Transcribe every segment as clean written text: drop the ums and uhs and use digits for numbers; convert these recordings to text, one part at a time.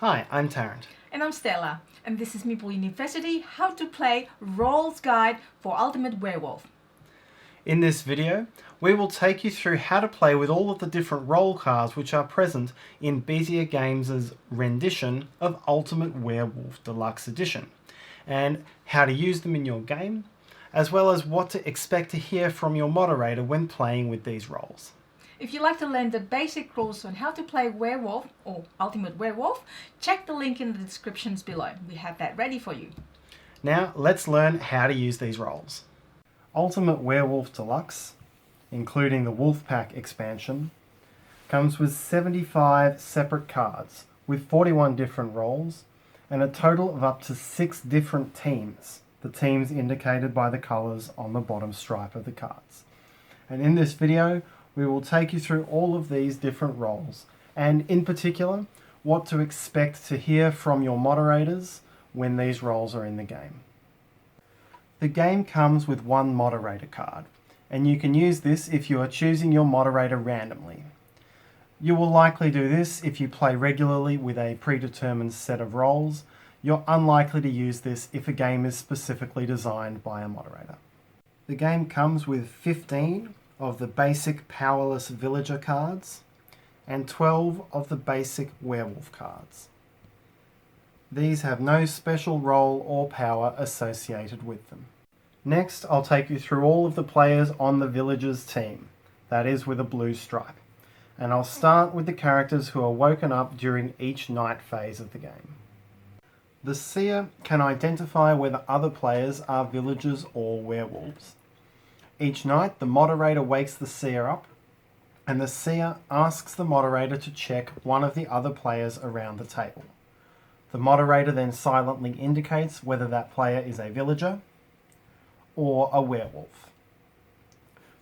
Hi, I'm Tarrant. And I'm Stella, and this is Meeple University How to Play Roles Guide for Ultimate Werewolf. In this video, we will take you through how to play with all of the different role cards which are present in Bezier Games' rendition of Ultimate Werewolf Deluxe Edition, and how to use them in your game, as well as what to expect to hear from your moderator when playing with these roles. If you'd like to learn the basic rules on how to play Werewolf or Ultimate Werewolf, check the link in the descriptions below. We have that ready for you. Now, let's learn how to use these roles. Ultimate Werewolf Deluxe, including the Wolf Pack expansion, comes with 75 separate cards with 41 different roles and a total of up to 6 different teams, the teams indicated by the colours on the bottom stripe of the cards. And in this video, we will take you through all of these different roles, and in particular, what to expect to hear from your moderators when these roles are in the game. The game comes with one moderator card, and you can use this if you are choosing your moderator randomly. You will likely do this if you play regularly with a predetermined set of roles. You're unlikely to use this if a game is specifically designed by a moderator. The game comes with 15 of the basic Powerless Villager cards and 12 of the basic Werewolf cards. These have no special role or power associated with them. Next, I'll take you through all of the players on the Villagers team, that is with a blue stripe, and I'll start with the characters who are woken up during each night phase of the game. The Seer can identify whether other players are villagers or werewolves. Each night, the moderator wakes the Seer up, and the Seer asks the moderator to check one of the other players around the table. The moderator then silently indicates whether that player is a villager or a werewolf.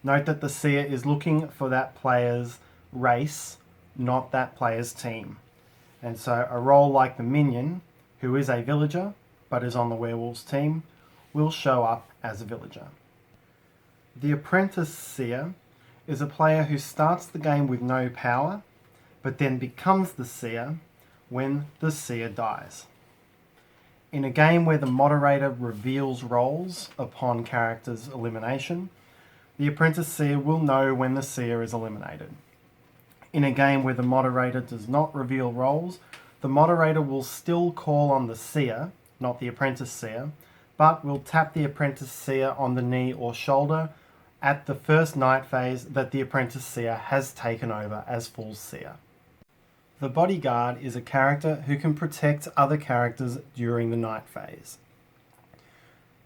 Note that the Seer is looking for that player's race, not that player's team. And so a role like the Minion, who is a villager but is on the werewolf's team, will show up as a villager. The Apprentice Seer is a player who starts the game with no power, but then becomes the Seer when the Seer dies. In a game where the moderator reveals roles upon character's elimination, the Apprentice Seer will know when the Seer is eliminated. In a game where the moderator does not reveal roles, the moderator will still call on the Seer, not the Apprentice Seer, but will tap the Apprentice Seer on the knee or shoulder at the first night phase that the Apprentice Seer has taken over as full Seer. The Bodyguard is a character who can protect other characters during the night phase.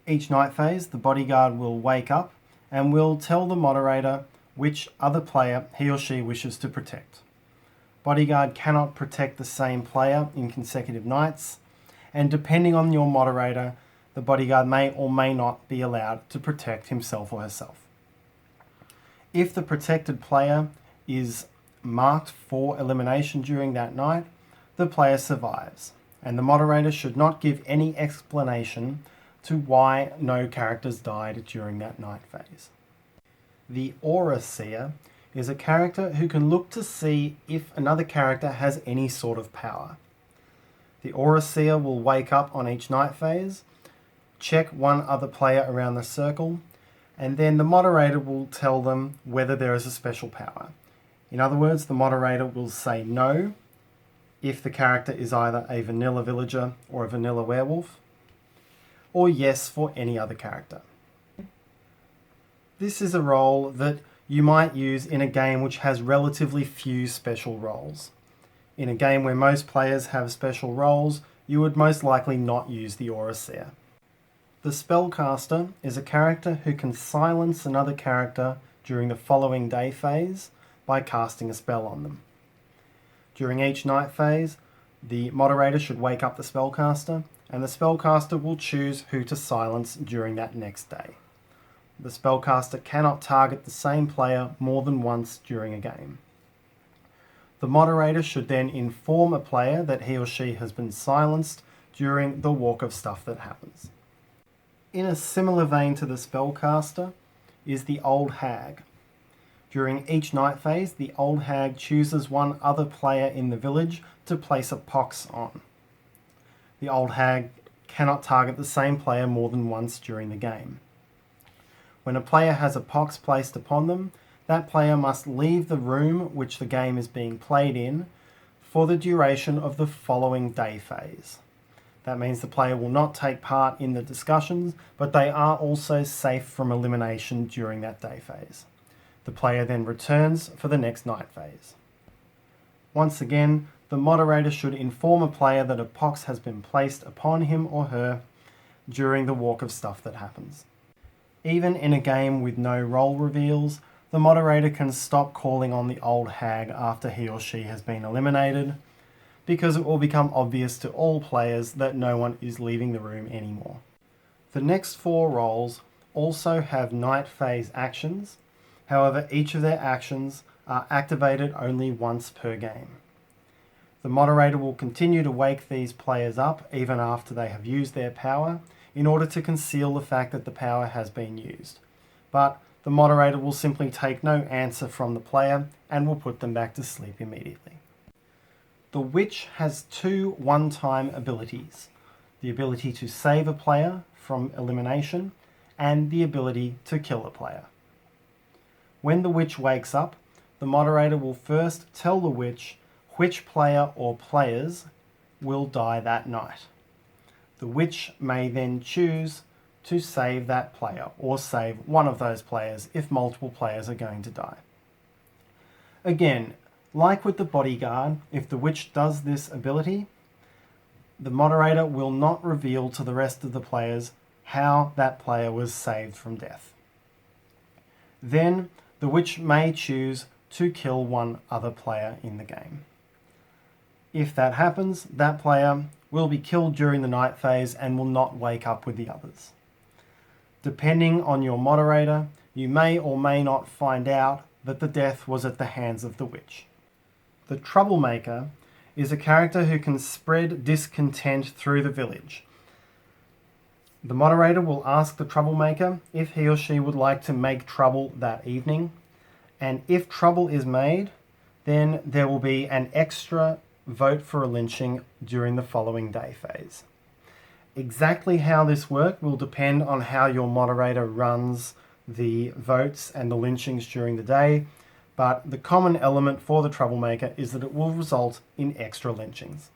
Each night phase, the Bodyguard will wake up and will tell the moderator which other player he or she wishes to protect. Bodyguard cannot protect the same player in consecutive nights, and depending on your moderator, the Bodyguard may or may not be allowed to protect himself or herself. If the protected player is marked for elimination during that night, the player survives, and the moderator should not give any explanation to why no characters died during that night phase. The Aura Seer is a character who can look to see if another character has any sort of power. The Aura Seer will wake up on each night phase, check one other player around the circle, and then the moderator will tell them whether there is a special power. In other words, the moderator will say no if the character is either a vanilla villager or a vanilla werewolf, or yes for any other character. This is a role that you might use in a game which has relatively few special roles. In a game where most players have special roles, you would most likely not use the Aura Seer. The Spellcaster is a character who can silence another character during the following day phase by casting a spell on them. During each night phase, the moderator should wake up the Spellcaster, and the Spellcaster will choose who to silence during that next day. The Spellcaster cannot target the same player more than once during a game. The moderator should then inform a player that he or she has been silenced during the walk of stuff that happens. In a similar vein to the Spellcaster is the Old Hag. During each night phase, the old hag chooses one other player in the village to place a pox on. The old hag cannot target the same player more than once during the game. When a player has a pox placed upon them, that player must leave the room which the game is being played in for the duration of the following day phase. That means the player will not take part in the discussions, but they are also safe from elimination during that day phase. The player then returns for the next night phase. Once again, the moderator should inform a player that a pox has been placed upon him or her during the walk of stuff that happens. Even in a game with no role reveals, the moderator can stop calling on the old hag after he or she has been eliminated, because it will become obvious to all players that no one is leaving the room anymore. The next 4 roles also have night phase actions. However, each of their actions are activated only once per game. The moderator will continue to wake these players up even after they have used their power in order to conceal the fact that the power has been used. But the moderator will simply take no answer from the player and will put them back to sleep immediately. The witch has 2 one-time abilities: the ability to save a player from elimination and the ability to kill a player. When the witch wakes up, the moderator will first tell the witch which player or players will die that night. The witch may then choose to save that player or save one of those players if multiple players are going to die. Again, like with the bodyguard, if the witch does this ability, the moderator will not reveal to the rest of the players how that player was saved from death. Then, the witch may choose to kill one other player in the game. If that happens, that player will be killed during the night phase and will not wake up with the others. Depending on your moderator, you may or may not find out that the death was at the hands of the witch. The troublemaker is a character who can spread discontent through the village. The moderator will ask the troublemaker if he or she would like to make trouble that evening, and if trouble is made, then there will be an extra vote for a lynching during the following day phase. Exactly how this works will depend on how your moderator runs the votes and the lynchings during the day, but the common element for the troublemaker is that it will result in extra lynchings.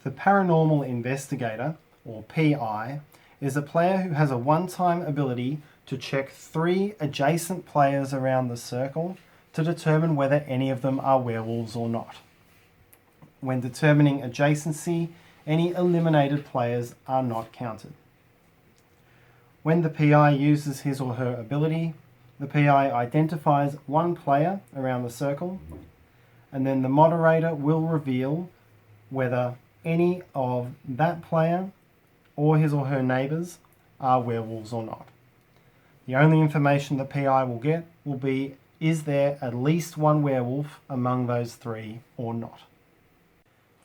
The paranormal investigator, or PI, is a player who has a one-time ability to check 3 adjacent players around the circle to determine whether any of them are werewolves or not. When determining adjacency, any eliminated players are not counted. When the PI uses his or her ability, the PI identifies one player around the circle, and then the moderator will reveal whether any of that player or his or her neighbours are werewolves or not. The only information the PI will get will be, is there at least one werewolf among those 3 or not?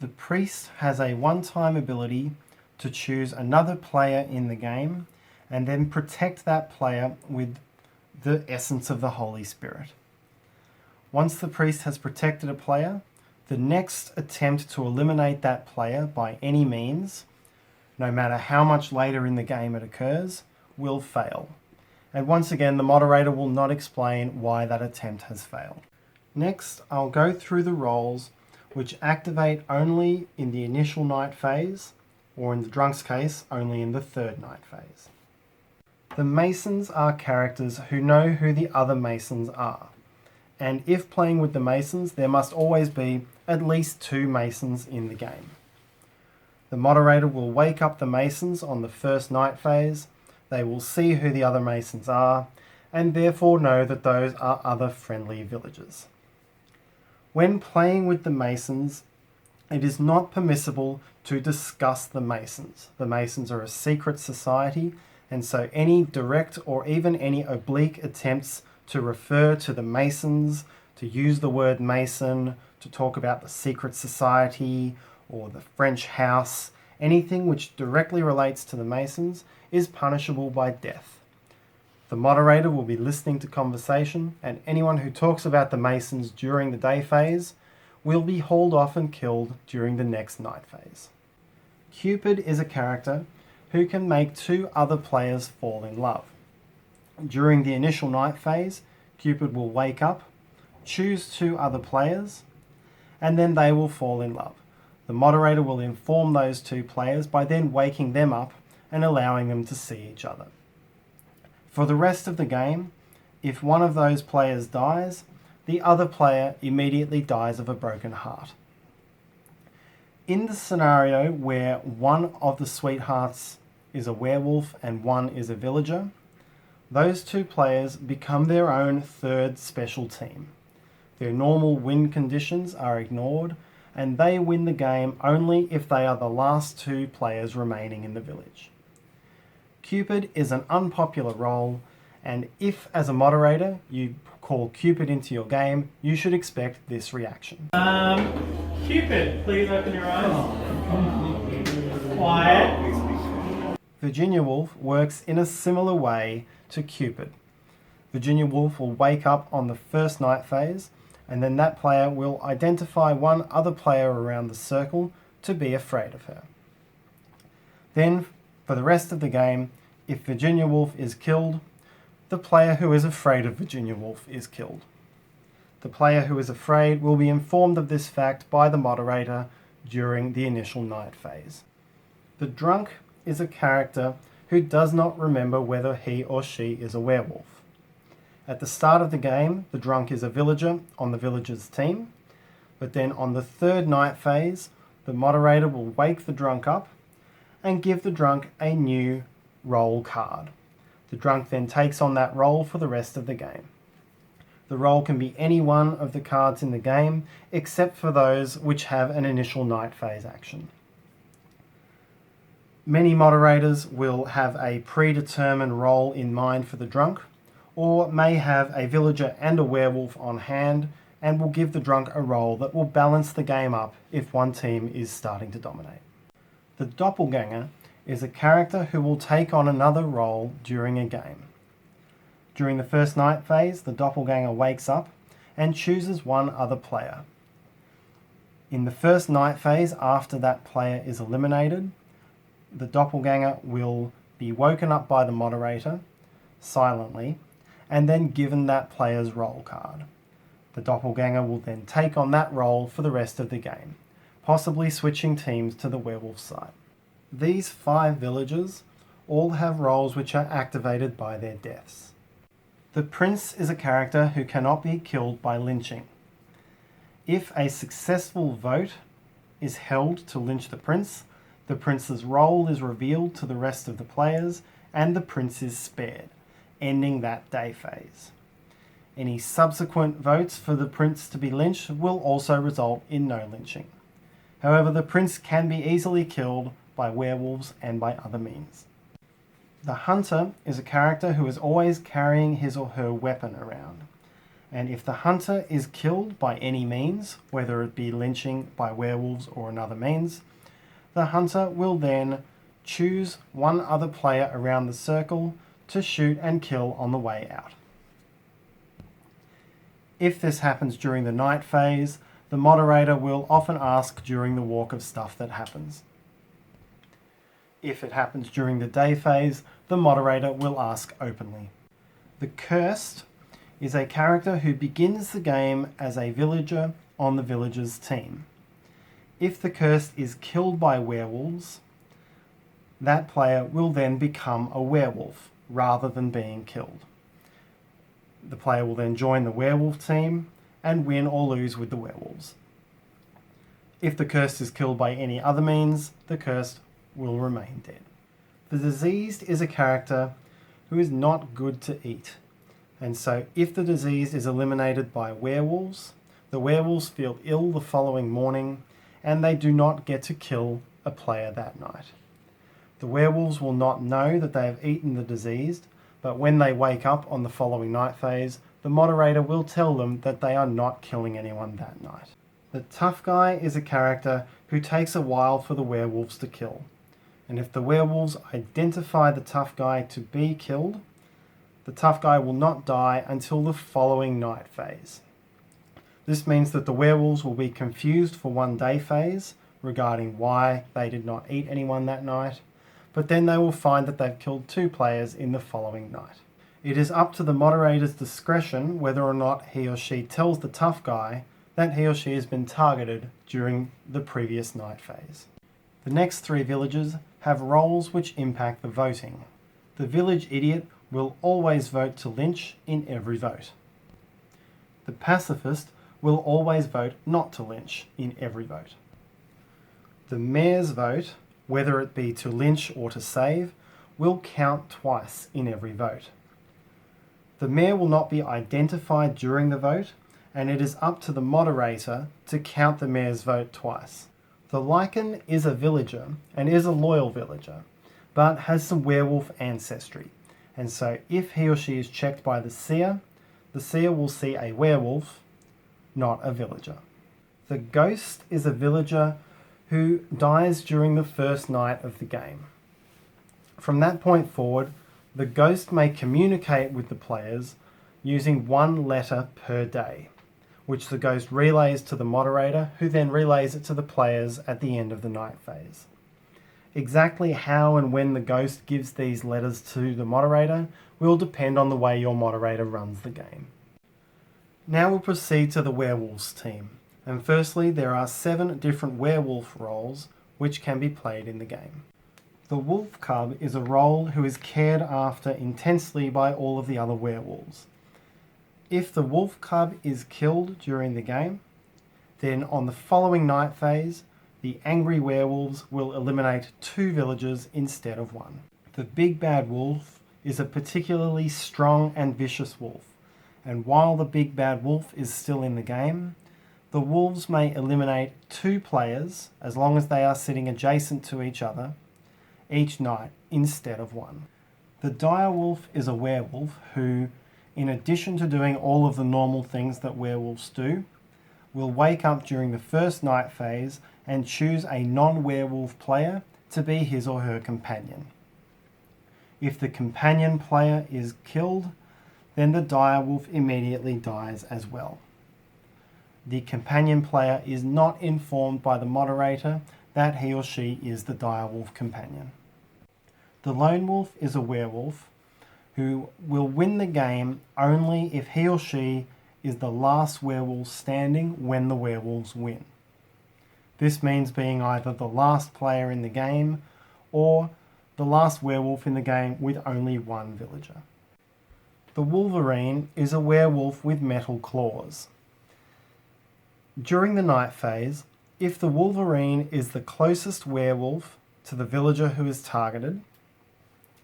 The priest has a one-time ability to choose another player in the game and then protect that player with the essence of the Holy Spirit. Once the priest has protected a player, the next attempt to eliminate that player by any means, no matter how much later in the game it occurs, will fail. And once again, the moderator will not explain why that attempt has failed. Next, I'll go through the roles which activate only in the initial night phase, or in the drunk's case, only in the 3rd night phase. The Masons are characters who know who the other Masons are, and if playing with the Masons, there must always be at least 2 Masons in the game. The moderator will wake up the Masons on the 1st night phase. They will see who the other Masons are, and therefore know that those are other friendly villagers. When playing with the Masons, it is not permissible to discuss the Masons. The Masons are a secret society, and so any direct or even any oblique attempts to refer to the Masons, to use the word Mason, to talk about the secret society or the French house, anything which directly relates to the Masons is punishable by death. The moderator will be listening to conversation, and anyone who talks about the Masons during the day phase will be hauled off and killed during the next night phase. Cupid is a character who can make two other players fall in love. During the initial night phase, Cupid will wake up, choose two other players, and then they will fall in love. The moderator will inform those two players by then waking them up and allowing them to see each other. For the rest of the game, if one of those players dies, the other player immediately dies of a broken heart. In the scenario where one of the sweethearts is a werewolf and one is a villager, those two players become their own third special team. Their normal win conditions are ignored, and they win the game only if they are the last two players remaining in the village. Cupid is an unpopular role, and if, as a moderator, you call Cupid into your game, you should expect this reaction. Cupid, please open your eyes. Quiet. Virginia Woolf works in a similar way to Cupid. Virginia Woolf will wake up on the first night phase, and then that player will identify one other player around the circle to be afraid of her. Then, for the rest of the game, if Virginia Woolf is killed, the player who is afraid of Virginia Woolf is killed. The player who is afraid will be informed of this fact by the moderator during the initial night phase. The drunk is a character who does not remember whether he or she is a werewolf. At the start of the game, the drunk is a villager on the villager's team, but then on the third night phase, the moderator will wake the drunk up and give the drunk a new role card. The drunk then takes on that role for the rest of the game. The role can be any one of the cards in the game, except for those which have an initial night phase action. Many moderators will have a predetermined role in mind for the drunk, or may have a villager and a werewolf on hand and will give the drunk a role that will balance the game up if one team is starting to dominate. The doppelganger is a character who will take on another role during a game. During the first night phase, the doppelganger wakes up and chooses one other player. In the first night phase, after that player is eliminated, the doppelganger will be woken up by the moderator silently and then given that player's role card. The doppelganger will then take on that role for the rest of the game, possibly switching teams to the werewolf side. These 5 villagers all have roles which are activated by their deaths. The prince is a character who cannot be killed by lynching. If a successful vote is held to lynch the prince's role is revealed to the rest of the players and the prince is spared, ending that day phase. Any subsequent votes for the prince to be lynched will also result in no lynching. However, the prince can be easily killed by werewolves and by other means. The hunter is a character who is always carrying his or her weapon around, and if the hunter is killed by any means, whether it be lynching by werewolves or another means, the hunter will then choose one other player around the circle to shoot and kill on the way out. If this happens during the night phase, the moderator will often ask during the walk of stuff that happens. If it happens during the day phase, the moderator will ask openly. The Cursed is a character who begins the game as a villager on the villager's team. If the Cursed is killed by werewolves, that player will then become a werewolf rather than being killed. The player will then join the werewolf team and win or lose with the werewolves. If the Cursed is killed by any other means, the Cursed will remain dead. The Diseased is a character who is not good to eat, and so if the diseased is eliminated by werewolves, the werewolves feel ill the following morning and they do not get to kill a player that night. The werewolves will not know that they have eaten the diseased, but when they wake up on the following night phase, the moderator will tell them that they are not killing anyone that night. The Tough Guy is a character who takes a while for the werewolves to kill, and if the werewolves identify the Tough Guy to be killed, the tough guy will not die until the following night phase. This means that the werewolves will be confused for one day phase regarding why they did not eat anyone that night, but then they will find that they've killed 2 players in the following night. It is up to the moderator's discretion whether or not he or she tells the tough guy that he or she has been targeted during the previous night phase. The next 3 villages have roles which impact the voting. The village idiot will always vote to lynch in every vote. The pacifist will always vote not to lynch in every vote. The mayor's vote, whether it be to lynch or to save, will count twice in every vote. The mayor will not be identified during the vote, and it is up to the moderator to count the mayor's vote twice. The lichen is a villager and is a loyal villager, but has some werewolf ancestry, and so if he or she is checked by the seer will see a werewolf, not a villager. The ghost is a villager who dies during the first night of the game. From that point forward, the ghost may communicate with the players using 1 letter per day, which the ghost relays to the moderator, who then relays it to the players at the end of the night phase. Exactly how and when the ghost gives these letters to the moderator will depend on the way your moderator runs the game. Now we'll proceed to the werewolves team, and firstly there are 7 different werewolf roles which can be played in the game. The wolf cub is a role who is cared after intensely by all of the other werewolves. If the wolf cub is killed during the game, then on the following night phase, the angry werewolves will eliminate 2 villagers instead of 1. The big bad wolf is a particularly strong and vicious wolf, and while the big bad wolf is still in the game, the wolves may eliminate 2 players as long as they are sitting adjacent to each other each night instead of 1. The dire wolf is a werewolf who, in addition to doing all of the normal things that werewolves do, will wake up during the first night phase and choose a non-werewolf player to be his or her companion. If the companion player is killed, then the dire wolf immediately dies as well. The companion player is not informed by the moderator that he or she is the dire wolf companion. The lone wolf is a werewolf who will win the game only if he or she is the last werewolf standing when the werewolves win. This means being either the last player in the game or the last werewolf in the game with only 1 villager. The wolverine is a werewolf with metal claws. During the night phase, if the wolverine is the closest werewolf to the villager who is targeted,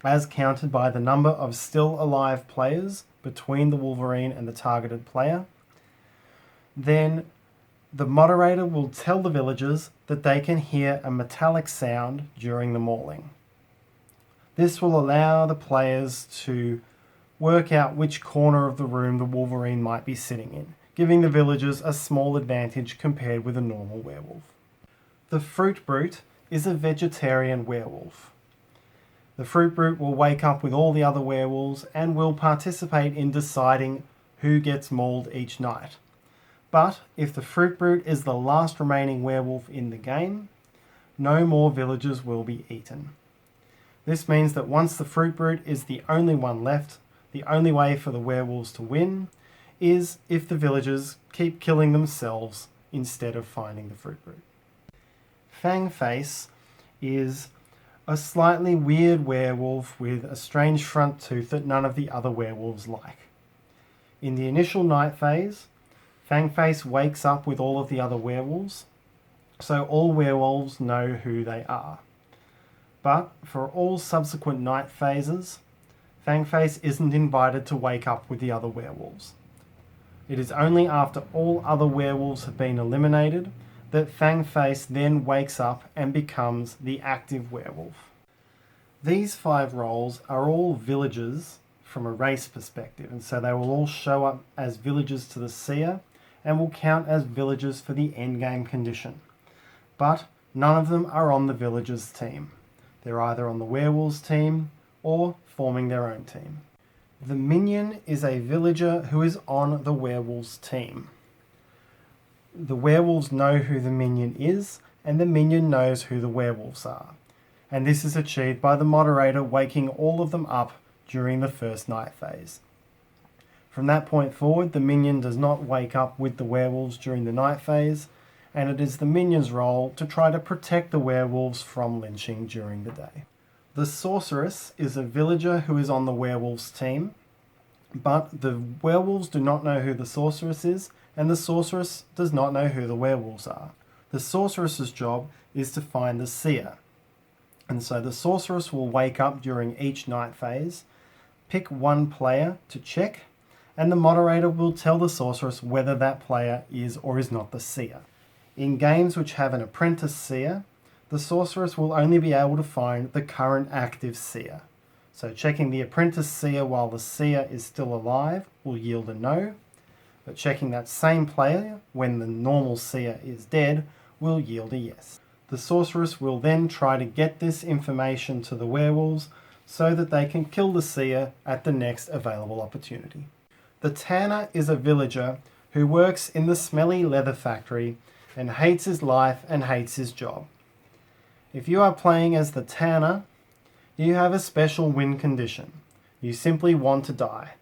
as counted by the number of still alive players between the wolverine and the targeted player, then the moderator will tell the villagers that they can hear a metallic sound during the mauling. This will allow the players to work out which corner of the room the wolverine might be sitting in, giving the villagers a small advantage compared with a normal werewolf. The fruit brute is a vegetarian werewolf. The fruit brute will wake up with all the other werewolves and will participate in deciding who gets mauled each night. But if the fruit brute is the last remaining werewolf in the game, no more villagers will be eaten. This means that once the fruit brute is the only one left, the only way for the werewolves to win is if the villagers keep killing themselves instead of finding the fruit brute. Fangface is a slightly weird werewolf with a strange front tooth that none of the other werewolves like. In the initial night phase, Fangface wakes up with all of the other werewolves, so all werewolves know who they are. But for all subsequent night phases, Fangface isn't invited to wake up with the other werewolves. It is only after all other werewolves have been eliminated that Fangface then wakes up and becomes the active werewolf. These 5 roles are all villagers from a race perspective, and so they will all show up as villagers to the seer and will count as villagers for the endgame condition. But none of them are on the villagers team. They're either on the werewolves team or forming their own team. The minion is a villager who is on the werewolves team. The werewolves know who the minion is, and the minion knows who the werewolves are. And this is achieved by the moderator waking all of them up during the first night phase. From that point forward, the minion does not wake up with the werewolves during the night phase, and it is the minion's role to try to protect the werewolves from lynching during the day. The sorceress is a villager who is on the werewolves team, but the werewolves do not know who the sorceress is, and the sorceress does not know who the werewolves are. The sorceress's job is to find the seer. And so the sorceress will wake up during each night phase, pick one player to check, and the moderator will tell the sorceress whether that player is or is not the seer. In games which have an apprentice seer, the sorceress will only be able to find the current active seer. So checking the apprentice seer while the seer is still alive will yield a no, but checking that same player when the normal seer is dead will yield a yes. The sorceress will then try to get this information to the werewolves so that they can kill the seer at the next available opportunity. The tanner is a villager who works in the smelly leather factory and hates his life and hates his job. If you are playing as the tanner, you have a special win condition. You simply want to die,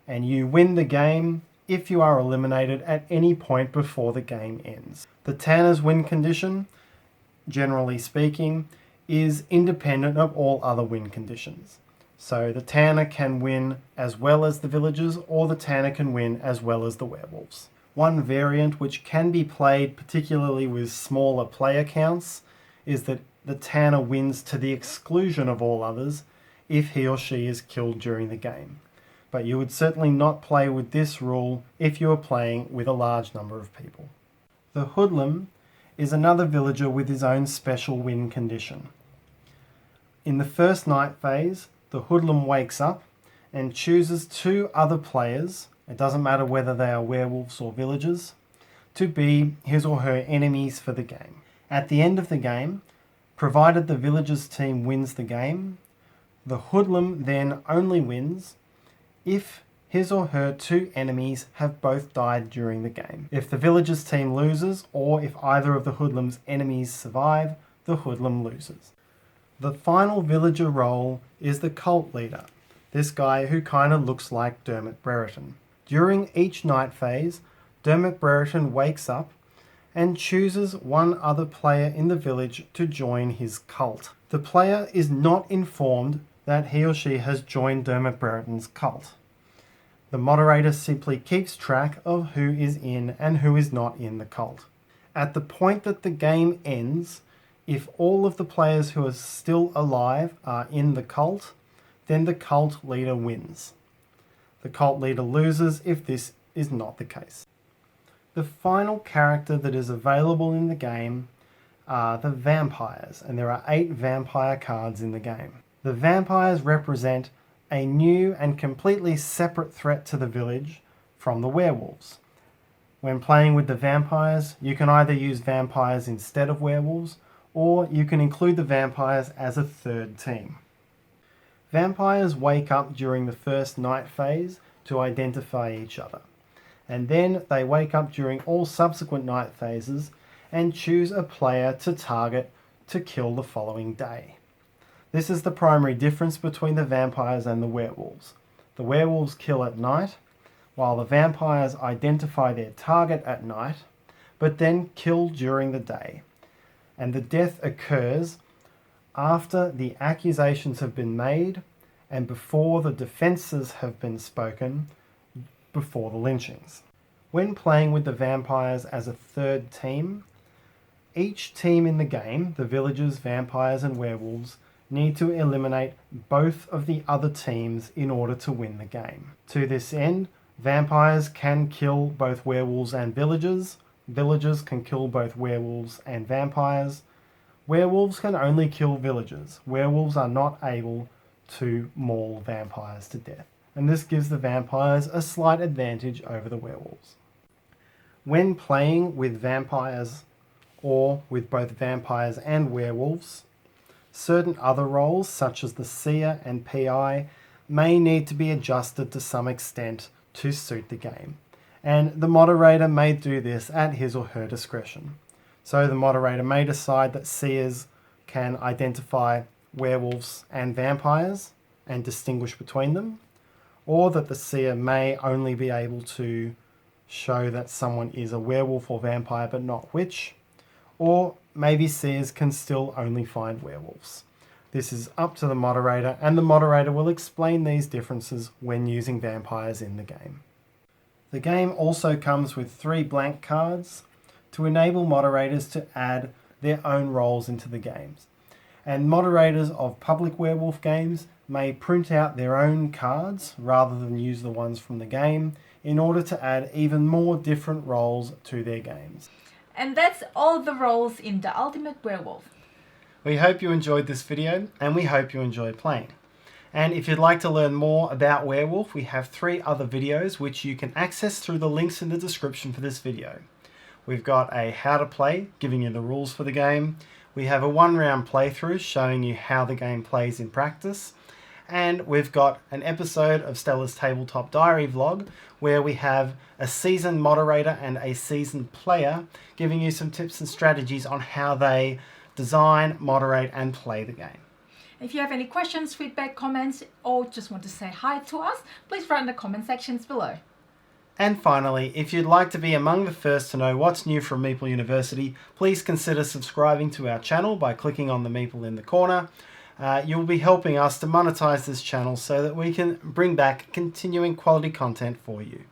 and you win the game if you are eliminated at any point before the game ends. The tanner's win condition, generally speaking, is independent of all other win conditions. So the tanner can win as well as the villagers, or the tanner can win as well as the werewolves. One variant which can be played particularly with smaller player counts is that the tanner wins to the exclusion of all others if he or she is killed during the game. But you would certainly not play with this rule if you are playing with a large number of people. The hoodlum is another villager with his own special win condition. In the first night phase, the hoodlum wakes up and chooses two other players, it doesn't matter whether they are werewolves or villagers, to be his or her enemies for the game. At the end of the game, provided the villagers team wins the game, the hoodlum then only wins if his or her two enemies have both died during the game. If the villagers team loses, or if either of the hoodlum's enemies survive, the hoodlum loses. The final villager role is the cult leader, this guy who kind of looks like Dermot Brereton. During each night phase, Dermot Brereton wakes up and chooses one other player in the village to join his cult. The player is not informed that he or she has joined Dermot Brereton's cult. The moderator simply keeps track of who is in and who is not in the cult. At the point that the game ends, if all of the players who are still alive are in the cult, then the cult leader wins. The cult leader loses if this is not the case. The final character that is available in the game are the vampires, and there are 8 vampire cards in the game. The vampires represent a new and completely separate threat to the village from the werewolves. When playing with the vampires, you can either use vampires instead of werewolves, or you can include the vampires as a third team. Vampires wake up during the first night phase to identify each other, and then they wake up during all subsequent night phases and choose a player to target to kill the following day. This is the primary difference between the vampires and the werewolves. The werewolves kill at night, while the vampires identify their target at night, but then kill during the day. And the death occurs after the accusations have been made and before the defences have been spoken, before the lynchings. When playing with the vampires as a third team, each team in the game, the villagers, vampires and werewolves, need to eliminate both of the other teams in order to win the game. To this end, vampires can kill both werewolves and villagers. Villagers can kill both werewolves and vampires. Werewolves can only kill villagers. Werewolves are not able to maul vampires to death, and this gives the vampires a slight advantage over the werewolves. When playing with vampires or with both vampires and werewolves, certain other roles such as the seer and PI may need to be adjusted to some extent to suit the game, and the moderator may do this at his or her discretion. So the moderator may decide that seers can identify werewolves and vampires and distinguish between them, or that the seer may only be able to show that someone is a werewolf or vampire but not witch, or maybe seers can still only find werewolves. This is up to the moderator, and the moderator will explain these differences when using vampires in the game. The game also comes with 3 blank cards to enable moderators to add their own roles into the games. And moderators of public werewolf games may print out their own cards rather than use the ones from the game in order to add even more different roles to their games. And that's all the roles in The Ultimate Werewolf. We hope you enjoyed this video, and we hope you enjoyed playing. And if you'd like to learn more about Werewolf, we have 3 other videos which you can access through the links in the description for this video. We've got a how to play, giving you the rules for the game. We have a 1-round playthrough showing you how the game plays in practice. And we've got an episode of Stella's Tabletop Diary vlog where we have a seasoned moderator and a seasoned player giving you some tips and strategies on how they design, moderate and play the game. If you have any questions, feedback, comments, or just want to say hi to us, please write in the comment sections below. And finally, if you'd like to be among the first to know what's new from Meeple University, please consider subscribing to our channel by clicking on the Meeple in the corner. You'll be helping us to monetize this channel so that we can bring back continuing quality content for you.